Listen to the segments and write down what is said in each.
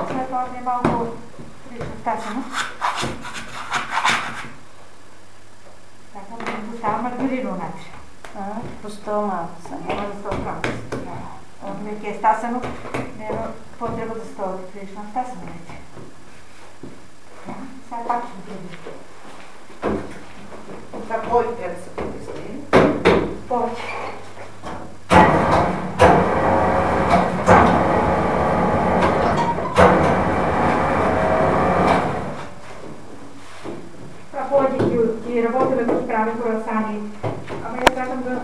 след това е малко причастасено. Така, поставя маргарину внатре. По 100 малко са. Няма за 100 грама. Веќе е стасено, нема потреба да стои прилично стасено веќе. Сега пак ще бъде. Какво и трябва да се подписне? Повече. Това повече ги работиме да прави круасани. Ама я казвам да...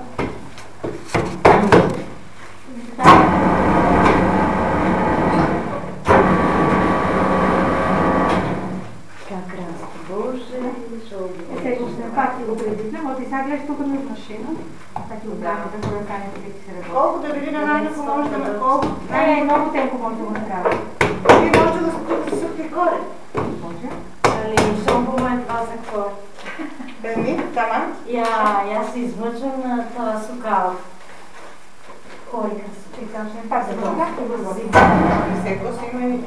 го предвидим, от и сега гледаш тук ми в машина. Така ти обратите, круасаните, къде ти се работи. Колко да види на най-нако може да наколко? Много тенко може да го направи. Вие може да се съпи горе. Може. Али, шо по момент това за какво? Беми, тама? Я се измъчвам на това сукал. Хорика се. И сега ще пак за това. И всеко си има и...